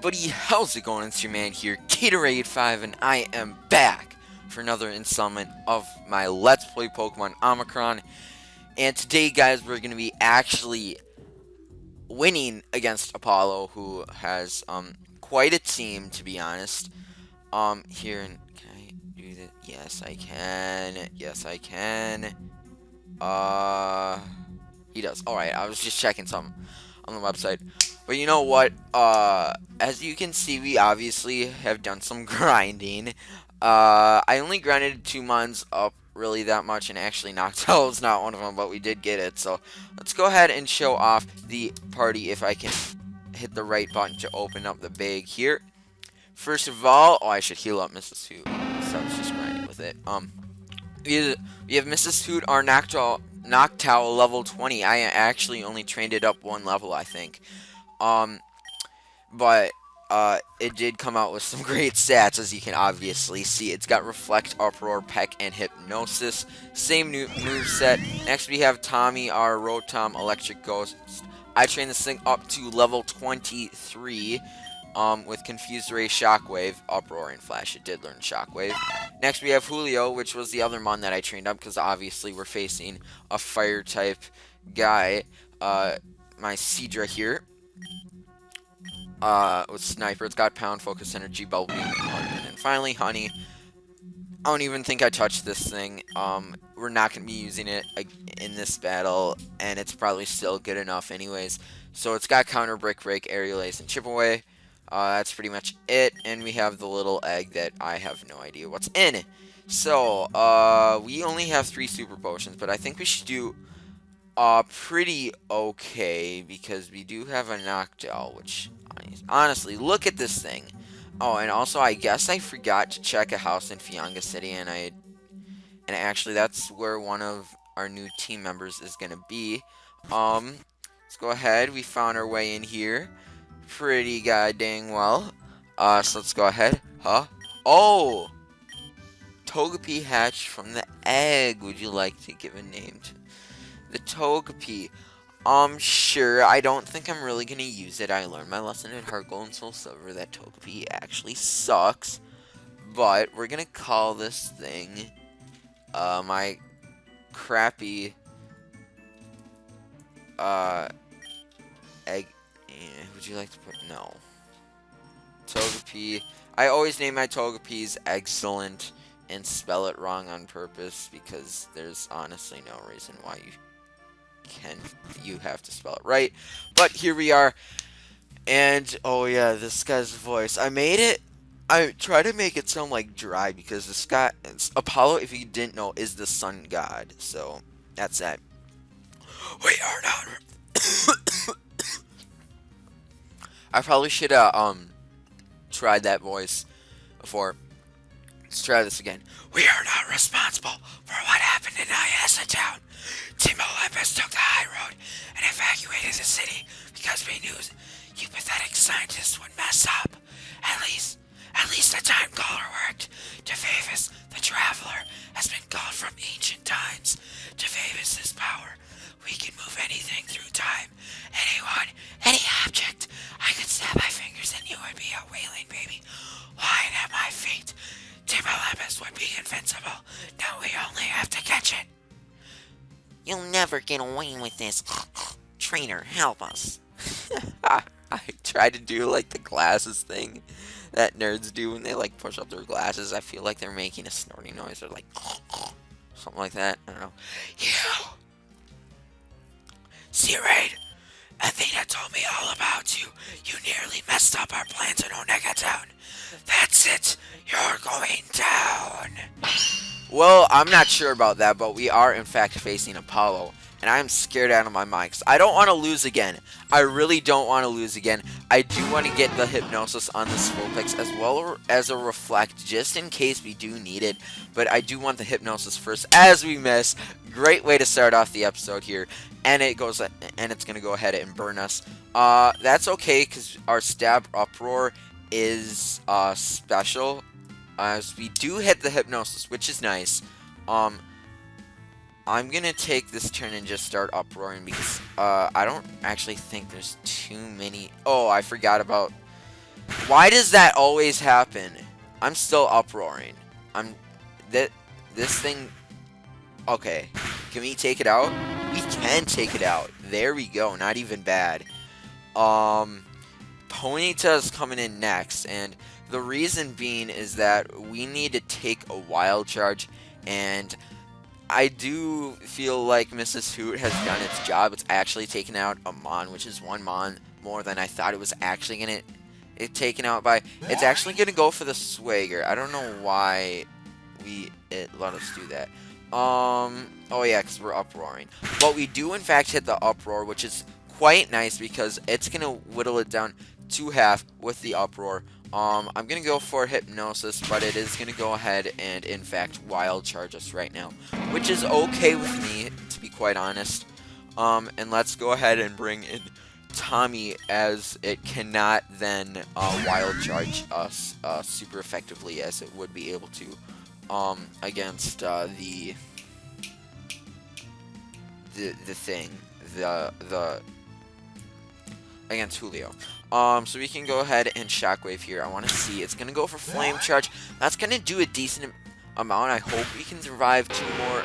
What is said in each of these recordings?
everybody, how's it going? It's your man here, Gatorade5, and I am back for another installment of my Let's Play Pokemon Omicron. And today, guys, we're going to be actually winning against Apollo, who has quite a team, to be honest. Here, and can I do this? Yes, I can. Yes, I can. He does. Alright, I was just checking something on the website. But you know what? As you can see, we obviously have done some grinding. I only grinded 2 months up really that much, and actually Noctowl is not one of them, but we did get it. So let's go ahead and show off the party if I can hit the right button to open up the bag here. First of all, I should heal up Mrs. Hoot. So I was just grinding with it. We have Mrs. Hoot, our Noctowl level 20. I actually only trained it up 1 level, I think. But it did come out with some great stats, as you can obviously see. It's got Reflect, Uproar, Peck, and Hypnosis. Same new moveset. Next we have Tommy, our Rotom Electric Ghost. I trained this thing up to level 23 with Confused Ray, Shockwave, Uproar, and Flash. It did learn Shockwave. Next we have Julio, which was the other mon that I trained up, because obviously we're facing a Fire-type guy. My Seadra here. With Sniper, it's got Pound, Focus Energy, Bubble Beam, and finally Honey. I don't even think I touched this thing. We're not going to be using it in this battle, and it's probably still good enough anyways. So it's got Counter, Brick Break, Aerial Ace, and Chip Away. That's pretty much it, and we have the little egg that I have no idea what's in. So, we only have 3 Super Potions, but I think we should do pretty okay, because we do have a Noctowl, which, honestly, look at this thing. Oh, and also, I guess I forgot to check a house in Fianga City, and actually, that's where one of our new team members is gonna be. Let's go ahead. We found our way in here pretty goddamn well. So let's go ahead. Huh? Oh! Togepi hatched from the egg. Would you like to give a name to the Togepi? Sure. I don't think I'm really gonna use it. I learned my lesson at Heart Gold and Soul Silver that Togepi actually sucks. But we're gonna call this thing, my crappy, egg. Would you like to put, no. Togepi. I always name my Togepis excellent and spell it wrong on purpose, because there's honestly no reason why you have to spell it right. But here we are, and oh yeah, this guy's voice, I try to make it sound like dry, because this guy, Apollo, if you didn't know, is the sun god. So that's that. We are not I probably should have tried that voice before. Let's try this again. We are not responsible for what happened in Nyasa town. Team Olympus took the high road and evacuated the city because we knew you pathetic scientists would mess up. At least the time caller worked. Tevavis, the traveler, has been called from ancient times. Tevavis' power. We can move anything through time. Anyone, any object. I could snap my fingers and you would be a wailing baby lying at my feet. Team Olympus would be invincible. Now we only have to catch it. You'll never get away with this. Trainer, help us. I try to do like the glasses thing that nerds do when they like push up their glasses. I feel like they're making a snorting noise, or like something like that. I don't know. You. C-Raid. Athena told me all about you. You nearly messed up our plans in Onega Town. That's it. You're going down. Well, I'm not sure about that, but we are in fact facing Apollo, and I'm scared out of my mind, 'cause I don't want to lose again. I really don't want to lose again. I do want to get the Hypnosis on the Vulpix as well as a Reflect, just in case we do need it, but I do want the Hypnosis first, as we miss. Great way to start off the episode here, and it's gonna go ahead and burn us. That's okay, because our Stab Uproar is special, as we do hit the Hypnosis, which is nice. I'm gonna take this turn and just start uproaring, because I don't actually think there's too many. Oh, I forgot about Why does that always happen? I'm still uproaring. That this thing. Okay, can we take it out? We can take it out. There we go. Not even bad. Ponyta is coming in next, and the reason being is that we need to take a wild charge, and I do feel like Mrs. Hoot has done its job. It's actually taken out a Mon, which is one Mon more than I thought it was actually gonna get taken out by. It's actually gonna go for the Swagger. I don't know why it let us do that. Oh yeah, because we're uproaring. But we do in fact hit the uproar, which is quite nice because it's gonna whittle it down to half with the uproar. I'm gonna go for hypnosis, but it is gonna go ahead and in fact wild charge us right now, which is okay with me, to be quite honest. And let's go ahead and bring in Tommy, as it cannot then wild charge us super effectively as it would be able to against the thing, the against Julio. So we can go ahead and Shockwave here. I want to see. It's going to go for Flame Charge. That's going to do a decent amount. I hope we can survive 2 more.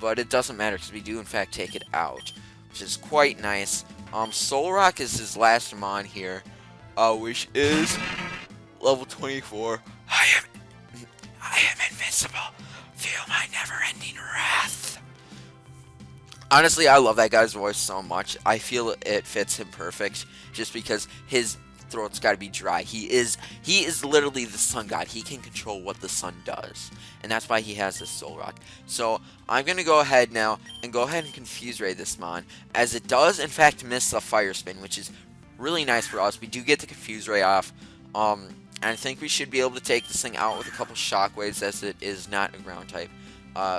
But it doesn't matter because we do, in fact, take it out, which is quite nice. Soul Rock is his last Mon here, which is level 24. I am invincible. Feel my never-ending wrath. Honestly, I love that guy's voice so much. I feel it fits him perfect, just because his throat's got to be dry. He is literally the sun god. He can control what the sun does, and that's why he has this Soul Rock. So I'm gonna go ahead now and Confuse Ray this Mon, as it does in fact miss the Fire Spin, which is really nice for us. We do get the Confuse Ray off. And I think we should be able to take this thing out with a couple Shockwaves, as it is not a ground type.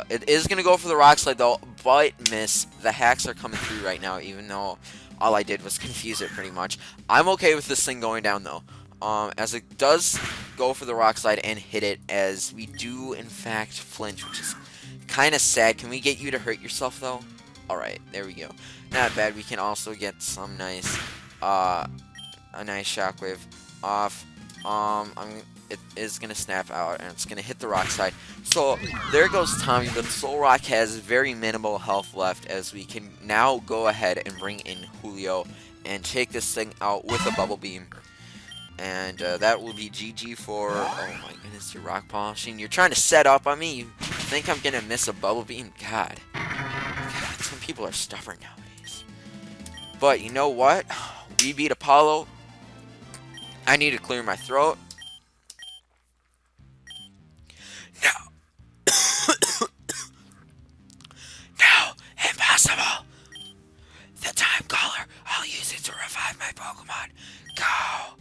It is going to go for the Rock Slide, though, but miss. The hacks are coming through right now, even though all I did was confuse it pretty much. I'm okay with this thing going down, though, as it does go for the Rock Slide and hit it, as we do, in fact, flinch, which is kind of sad. Can we get you to hurt yourself, though? Alright, there we go. Not bad. We can also get some nice, a nice Shockwave off. It is going to snap out, and it's going to hit the Rock Slide. So, there goes Tommy, but Soul Rock has very minimal health left, as we can now go ahead and bring in Julio and take this thing out with a Bubble Beam. And that will be GG for... Oh my goodness, you're rock polishing. You're trying to set up on me? You think I'm going to miss a Bubble Beam? God, some people are stubborn nowadays. But you know what? We beat Apollo. I need to clear my throat. No, impossible. The Time Caller. I'll use it to revive my Pokemon. Go.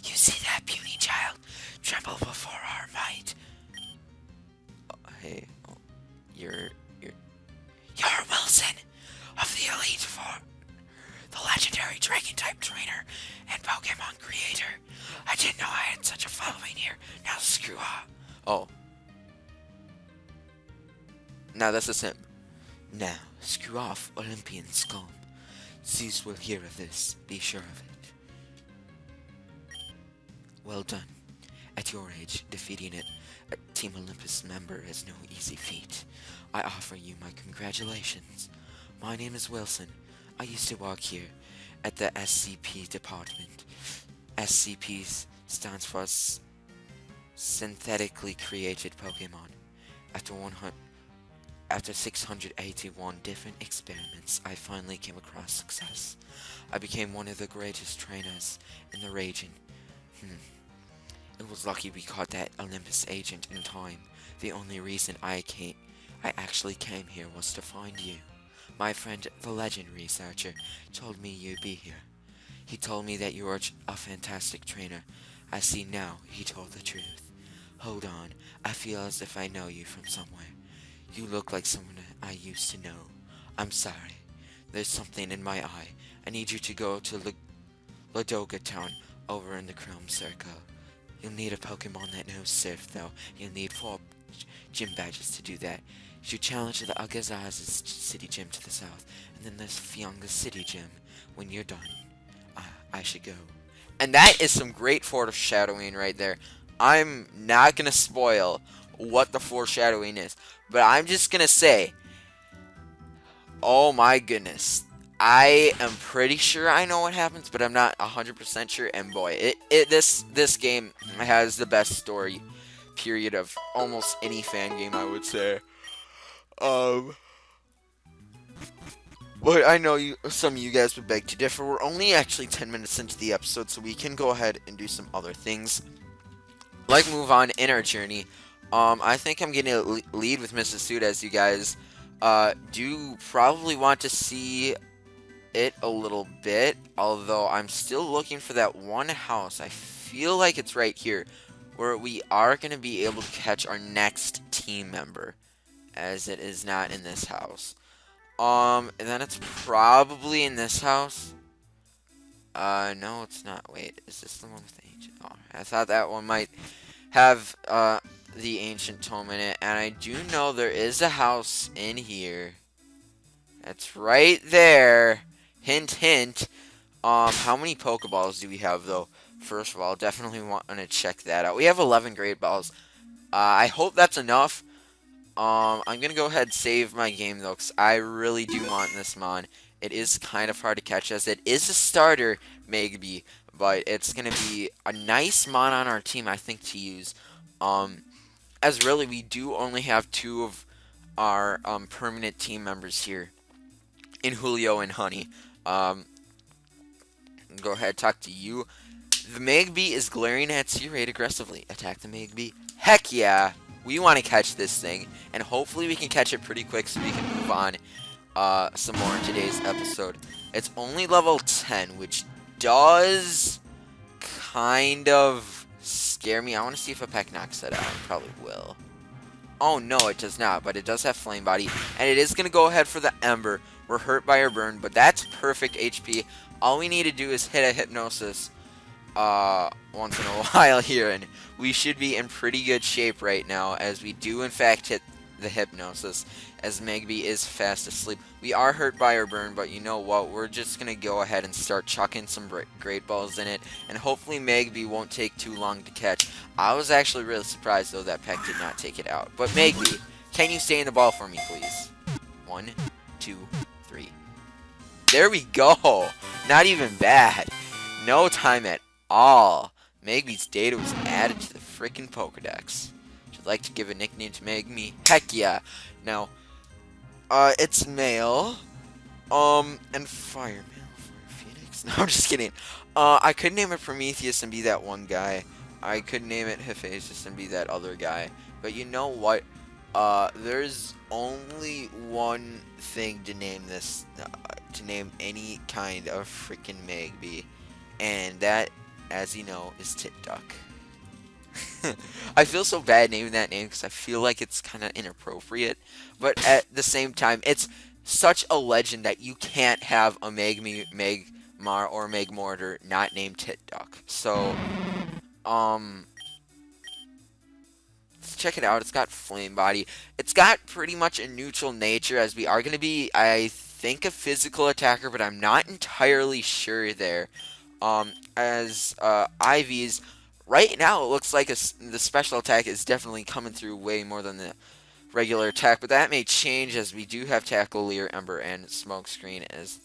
You see that, puny child? Tremble before our might. Hey, you're Wilson of the Elite Four, the legendary Dragon-type trainer and Pokemon creator. I didn't know I had such a following here. Now screw off. Oh. Now that's a sim. Now, screw off, Olympian scum. Zeus will hear of this. Be sure of it. Well done. At your age, defeating a Team Olympus member is no easy feat. I offer you my congratulations. My name is Wilson. I used to work here at the SCP department. SCP stands for Synthetically Created Pokemon. After 681 different experiments, I finally came across success. I became one of the greatest trainers in the region. It was lucky we caught that Olympus agent in time. The only reason I actually came here was to find you. My friend, the legend researcher, told me you'd be here. He told me that you were a fantastic trainer. I see now he told the truth. Hold on, I feel as if I know you from somewhere. You look like someone I used to know. I'm sorry. There's something in my eye. I need you to go to Ladoga Town over in the Chrome Circle. You'll need a Pokemon that knows Surf, though. You'll need 4 gym badges to do that. You should challenge the Agazaz's City Gym to the south, and then there's Fianga City Gym when you're done. I should go. And that is some great foreshadowing right there. I'm not going to spoil what the foreshadowing is, but I'm just going to say, oh my goodness. I am pretty sure I know what happens, but I'm not 100% sure. And boy, this game has the best story period of almost any fan game, I would say. Um, but I know some of you guys would beg to differ. We're only actually 10 minutes into the episode, so we can go ahead and do some other things, like move on in our journey. I think I'm going to lead with Mrs. Suit, as you guys do probably want to see it a little bit, although I'm still looking for that one house. I feel like it's right here, where we are going to be able to catch our next team member, as it is not in this house. And then it's probably in this house. No, it's not. Wait, is this the one with the ancient? Oh, I thought that one might have, the ancient tome in it, and I do know there is a house in here. That's right there. Hint, hint. How many Pokeballs do we have, though? First of all, definitely want to check that out. We have 11 Great Balls. I hope that's enough. I'm going to go ahead and save my game, though, because I really do want this Mon. It is kind of hard to catch, as it is a starter, maybe, but it's going to be a nice Mon on our team, I think, to use. As really, we do only have 2 of our permanent team members here, in Julio and Honey. Go ahead, talk to you. The Magby is glaring at C-Rate aggressively. Attack the Magby. Heck yeah! We want to catch this thing, and hopefully we can catch it pretty quick so we can move on some more in today's episode. It's only level 10, which does kind of scare me. I want to see if a peck knocks that out. It probably will. Oh no, it does not, but it does have Flame Body, and it is going to go ahead for the Ember. We're hurt by our burn, but that's perfect HP. All we need to do is hit a Hypnosis once in a while here, and we should be in pretty good shape right now, as we do in fact hit the Hypnosis, as Magby is fast asleep. We are hurt by our burn, but you know what? We're just going to go ahead and start chucking some Great Balls in it, and hopefully Magby won't take too long to catch. I was actually really surprised, though, that Peck did not take it out. But Magby, can you stay in the ball for me, please? 1, 2, 3. There we go! Not even bad. No time at all. Magby's data was added to the frickin' Pokedex. Would you like to give a nickname to Magby? Heck yeah. Now, it's male. And fire. Male, fire, Phoenix? No, I'm just kidding. I could name it Prometheus and be that one guy. I could name it Hephaestus and be that other guy. But you know what? There's only one thing to name this, to name any kind of freaking Magby. And that, as you know, is Tit Duck. I feel so bad naming that name because I feel like it's kind of inappropriate. But at the same time, it's such a legend that you can't have a Magmar or Magmortar not named Tit Duck. So, let's check it out. It's got Flame Body. It's got pretty much a neutral nature, as we are going to be, I think, a physical attacker, but I'm not entirely sure there. As Ivy's, right now it looks like the special attack is definitely coming through way more than the regular attack, but that may change as we do have Tackle, Leer, Ember, and Smokescreen, as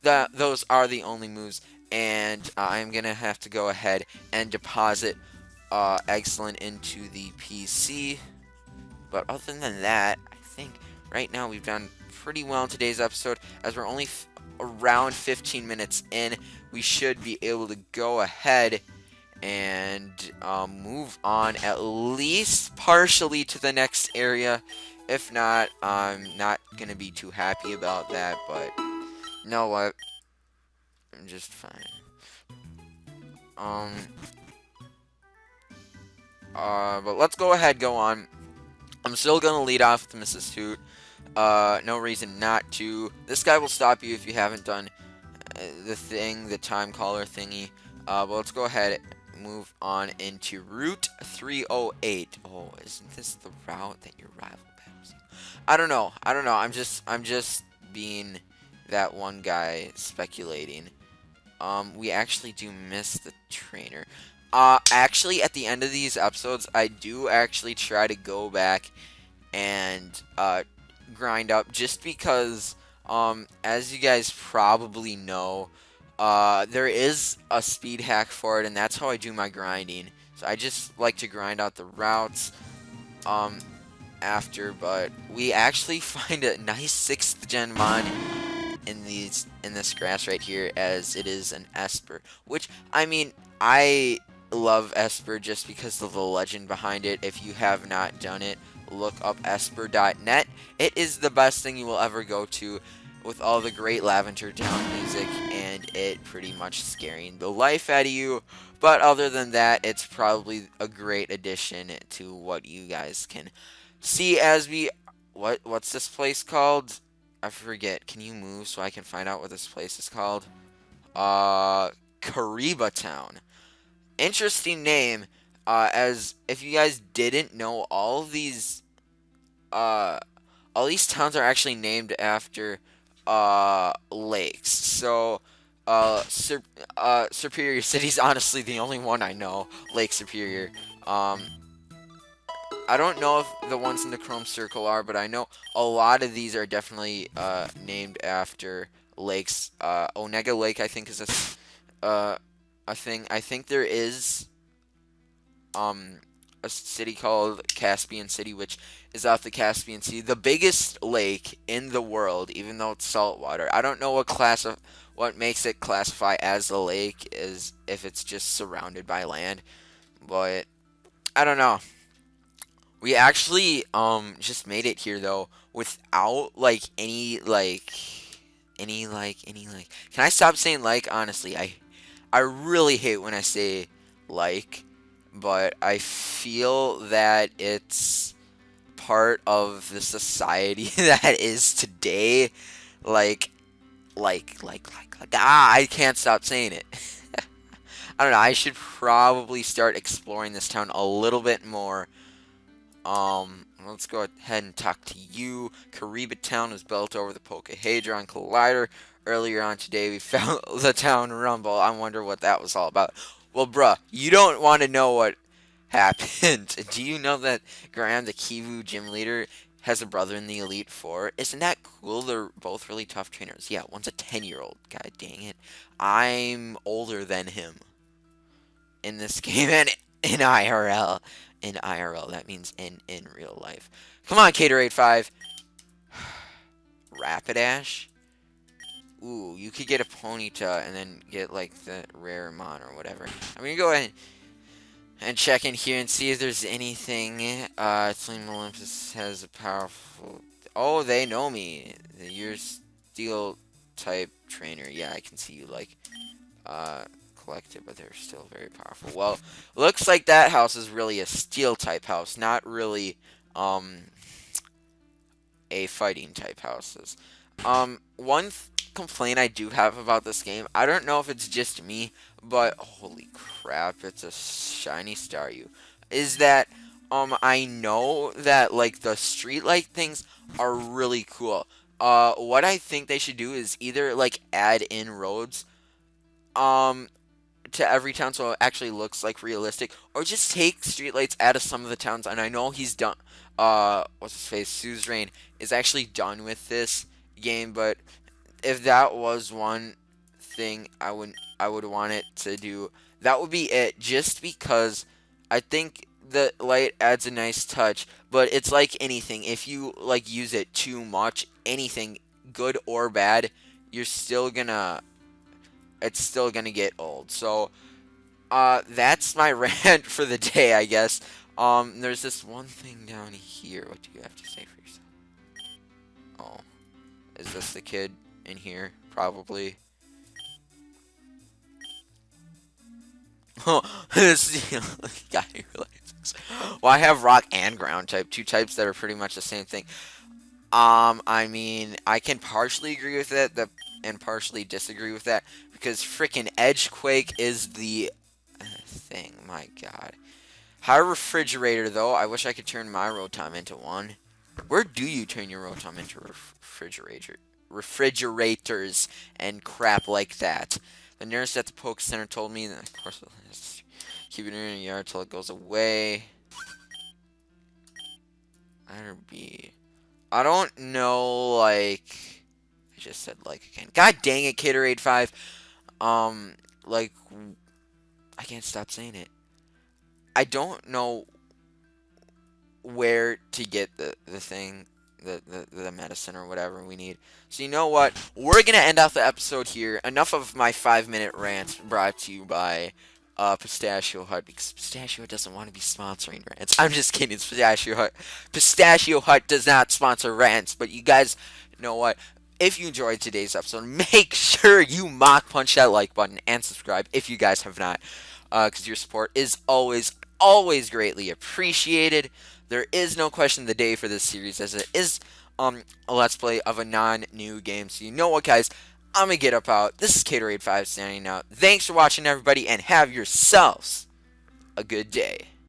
those are the only moves, and I'm gonna have to go ahead and deposit Excellent into the PC. But other than that, I think right now we've done pretty well in today's episode, as we're only around 15 minutes in. We should be able to go ahead and move on at least partially to the next area. If not, I'm not going to be too happy about that, but you know what? I'm just fine. But let's go ahead, go on. I'm still going to lead off with Mrs. Hoot. No reason not to. This guy will stop you if you haven't done the time caller thingy. But let's go ahead and move on into Route 308. Oh, isn't this the route that your rival battles you? I don't know. I'm just being that one guy speculating. we actually do miss the trainer. Actually, at the end of these episodes, I do actually try to go back and grind up, just because, as you guys probably know, there is a speed hack for it, and that's how I do my grinding. So I just like to grind out the routes um, after, but we actually find a nice 6th gen mon in this grass right here, as it is an Esper, which, I mean, I love Esper just because of the legend behind it. If you have not done it, look up esper.net. It is the best thing you will ever go to, with all the great Lavender Town music and it pretty much scaring the life out of you. But other than that, it's probably a great addition to what you guys can see as we... What's this place called? I forget. Can you move so I can find out what this place is called? Kariba Town. Interesting name. As if you guys didn't know, all these towns are actually named after lakes. So Superior City's honestly the only one I know. Lake Superior. I don't know if the ones in the Chrome Circle are, but I know a lot of these are definitely named after lakes. Onega Lake, I think, is a thing. I think there is a city called Caspian City, which is off the Caspian Sea, the biggest lake in the world, even though it's saltwater. I don't know what makes it classify as a lake, is if it's just surrounded by land, but I don't know. We actually just made it here though without like any. Can I stop saying like? Honestly, I really hate when I say like, but I feel that it's part of the society that is today. I can't stop saying it. I don't know. I should probably start exploring this town a little bit more. Let's go ahead and talk to you. Kariba Town was built over the PokeHadron Collider. Earlier on today, we found the town rumble. I wonder what that was all about. Well, bruh, you don't want to know what happened. Do you know that Graham, the Kivu gym leader, has a brother in the Elite Four? Isn't that cool? They're both really tough trainers. Yeah, one's a 10-year-old. God dang it. I'm older than him in this game and in IRL. In IRL, that means in real life. Come on, Caterade 5. Rapidash. Ooh, you could get a Ponyta and then get like the rare mon or whatever. I'm gonna go ahead and check in here and see if there's anything. Flame Olympus has a powerful... Oh, they know me. You're Steel type trainer. Yeah, I can see you like collected, but they're still very powerful. Well, looks like that house is really a Steel type house, not really a fighting type houses. One complaint I do have about this game, I don't know if it's just me, but holy crap, it's a shiny Staryu, is that I know that like the streetlight things are really cool. What I think they should do is either like add in roads to every town so it actually looks like realistic, or just take streetlights out of some of the towns. And I know he's done, what's his face, Suzerain is actually done with this game, but if that was one thing I would want it to do, that would be it, just because I think the light adds a nice touch. But it's like anything, if you like use it too much, anything good or bad, it's still gonna get old. So that's my rant for the day, I guess. There's this one thing down here. What do you have to say for yourself? Oh, is this the kid in here? Probably. Oh, this is the only guy who likes. Well, I have rock and ground type, two types that are pretty much the same thing. I mean, I can partially agree with that, and partially disagree with that, because freaking Edgequake is the thing. My God. High refrigerator, though. I wish I could turn my Rotom into one. Where do you turn your Rotom into refrigerators and crap like that? The nurse at the Poke Center told me that, of course, just keep it in your yard till it goes away. I don't know, like, I just said like again. God dang it, Caterade 5. Like, I can't stop saying it. I don't know where to get the thing, the medicine or whatever we need. So you know what? We're gonna end off the episode here. Enough of my 5-minute rants brought to you by Pistachio Hut, because Pistachio Hut doesn't want to be sponsoring rants. I'm just kidding. It's Pistachio Hut. Pistachio Hut does not sponsor rants, but you guys know what? If you enjoyed today's episode, make sure you mock punch that like button and subscribe if you guys have not, because your support is always greatly appreciated. There is no question of the day for this series, as it is a let's play of a non-new game. So you know what, guys? I'm gonna get up out. This is Caterade 5 standing out. Thanks for watching, everybody, and have yourselves a good day.